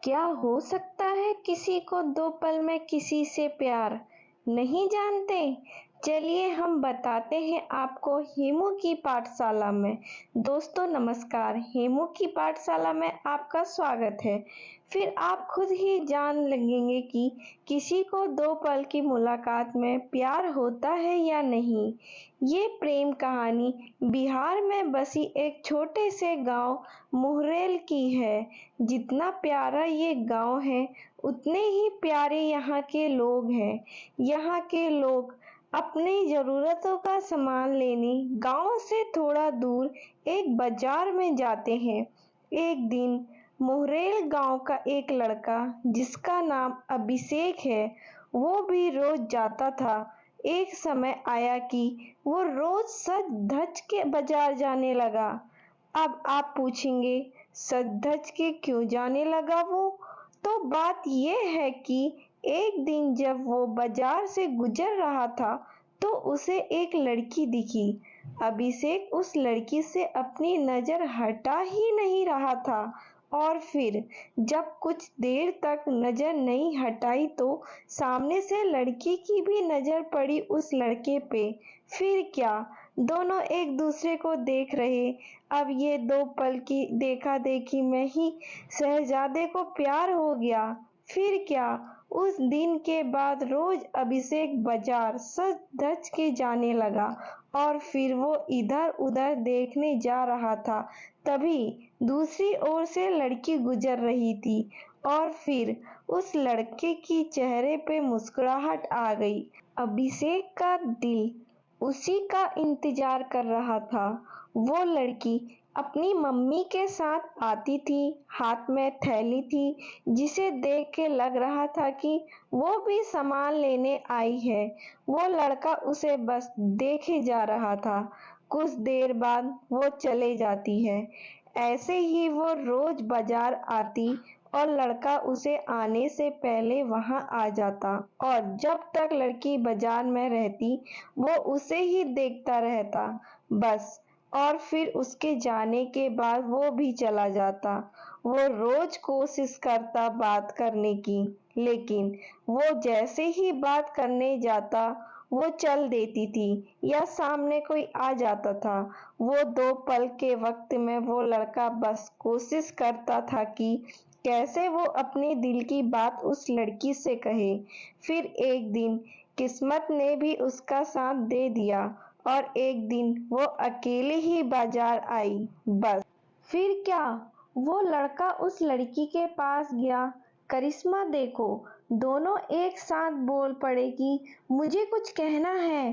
क्या हो सकता है किसी को 2 पल में किसी से प्यार? नहीं जानते? चलिए हम बताते हैं आपको हेमू की पाठशाला में। दोस्तों नमस्कार, हेमू की पाठशाला में आपका स्वागत है। फिर आप खुद ही जान लगेंगे कि किसी को 2 पल की मुलाकात में प्यार होता है या नहीं। ये प्रेम कहानी बिहार में बसी एक छोटे से गांव मुहरेल की है। जितना प्यारा ये गांव है, उतने ही प्यारे यहाँ के लोग हैं। यहाँ के लोग अपनी ज़रूरतों का सामान लेने गांव से थोड़ा दूर एक बाजार में जाते हैं। एक दिन मुहरेल गांव का एक लड़का, जिसका नाम अभिषेक है, वो भी रोज जाता था। एक समय आया कि वो रोज सज धज के बाजार जाने लगा। अब आप पूछेंगे, सज धज के क्यों जाने लगा वो? तो बात ये है कि एक दिन जब वो बाजार से गुजर रहा था, तो उसे एक लड़की दिखी। अभिषेक उस लड़की से अपनी नजर हटा ही नहीं रहा था, और फिर जब कुछ देर तक नजर नहीं हटाई तो सामने से लड़की की भी नजर पड़ी उस लड़के पे। फिर क्या, दोनों एक दूसरे को देख रहे। अब ये 2 पल की देखा देखी में ही शहजादे को प्यार हो गया। फिर क्या, उस दिन के बाद रोज अभिषेक बाजार सज धज के जाने लगा, और फिर वो इधर उधर देखने जा रहा था, तभी दूसरी ओर से लड़की गुजर रही थी, और फिर उस लड़के की चेहरे पे मुस्कुराहट आ गई। अभिषेक का दिल उसी का इंतजार कर रहा था। वो लड़की अपनी मम्मी के साथ आती थी, हाथ में थैली थी, जिसे देख के लग रहा था कि वो भी सामान लेने आई है। वो लड़का उसे बस देखे जा रहा था। कुछ देर बाद वो चले जाती है। ऐसे ही वो रोज बाजार आती और लड़का उसे आने से पहले वहां आ जाता, और जब तक लड़की बाजार में रहती वो उसे ही देखता रहता बस। और फिर उसके जाने के बाद वो भी चला जाता। वो रोज कोशिश करता बात करने की, लेकिन वो जैसे ही बात करने जाता वो चल देती थी, या सामने कोई आ जाता था। वो 2 पल के वक्त में वो लड़का बस कोशिश करता था कि कैसे वो अपने दिल की बात उस लड़की से कहे। फिर एक दिन किस्मत ने भी उसका साथ दे दिया, और एक दिन वो अकेले ही बाजार आई बस। फिर क्या, वो लड़का उस लड़की के पास गया। करिश्मा देखो, दोनों एक साथ बोल पड़े कि मुझे कुछ कहना है।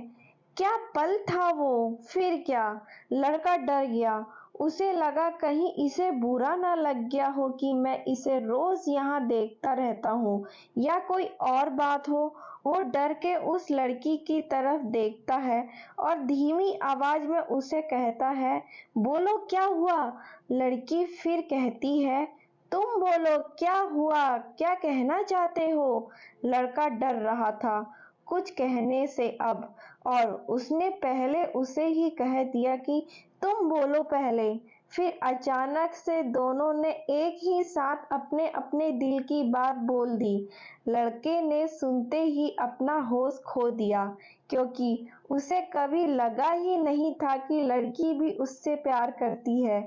क्या पल था वो! फिर क्या, लड़का डर गया। उसे लगा कहीं इसे बुरा ना लग गया हो कि मैं इसे रोज यहाँ देखता रहता हूँ, या कोई और बात हो। वो डर के उस लड़की की तरफ देखता है और धीमी आवाज में उसे कहता है, बोलो क्या हुआ? लड़की फिर कहती है, तुम बोलो क्या हुआ, क्या कहना चाहते हो? लड़का डर रहा था कुछ कहने से अब, और उसने पहले उसे ही कह दिया कि तुम बोलो पहले। फिर अचानक से दोनों ने एक ही साथ अपने अपने दिल की बात बोल दी। लड़के ने सुनते ही अपना होश खो दिया, क्योंकि उसे कभी लगा ही नहीं था कि लड़की भी उससे प्यार करती है।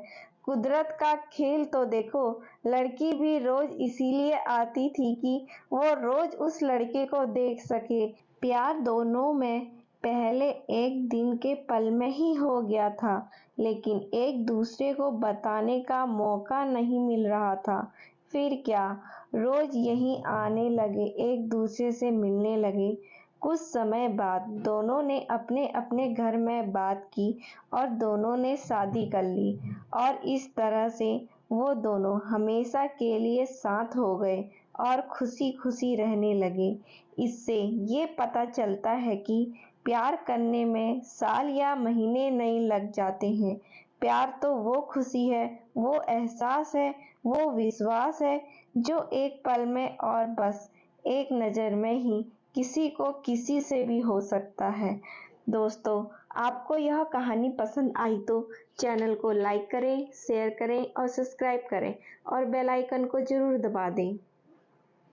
कुदरत का खेल तो देखो, लड़की भी रोज इसीलिए आती थी कि वो रोज उस लड़के को देख सके। प्यार दोनों में पहले एक दिन के पल में ही हो गया था, लेकिन एक दूसरे को बताने का मौका नहीं मिल रहा था। फिर क्या, रोज यहीं आने लगे, एक दूसरे से मिलने लगे। कुछ समय बाद दोनों ने अपने अपने घर में बात की और दोनों ने शादी कर ली, और इस तरह से वो दोनों हमेशा के लिए साथ हो गए और खुशी खुशी रहने लगे। इससे ये पता चलता है कि प्यार करने में साल या महीने नहीं लग जाते हैं। प्यार तो वो खुशी है, वो एहसास है, वो विश्वास है, जो एक पल में और बस एक नज़र में ही किसी को किसी से भी हो सकता है। दोस्तों, आपको यह कहानी पसंद आई तो चैनल को लाइक करें, शेयर करें और सब्सक्राइब करें और बेल आइकन को जरूर दबा दें।